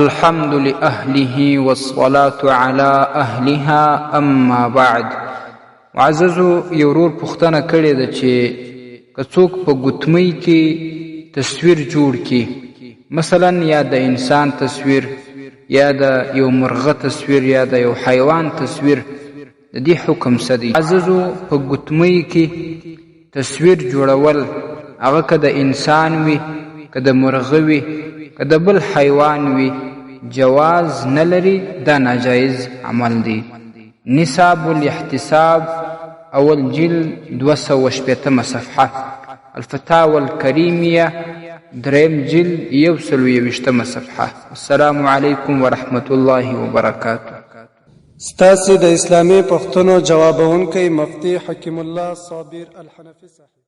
الحمد لأهله والصلاة على أهلها اما بعد. معززو یورور پختنه کړې ده چې که څوک په ګوتمۍ کې تصویر جوړ کړي، مثلا یا د انسان تصویر یا د یو مرغه تصویر یا د یو حیوان تصویر، د دې حکم څه دی؟ معززو په ګوتمۍ کې تصویر جوړول، هغه که د انسان وي که د مرغه وي که د بل حیوان وي، جواز نه لري، دا ناجایز عمل دی. نصاب الاحتساب اول جلد 280 صفحه، الفتاوى الكريمية دریم جلد 121 صفحه. السلام علیکم ورحمة الله وبرکاته. ستاسې د اسلامي پوښتنو جوابونکی مفتي حکیم الله صابر الحنفي صاحب.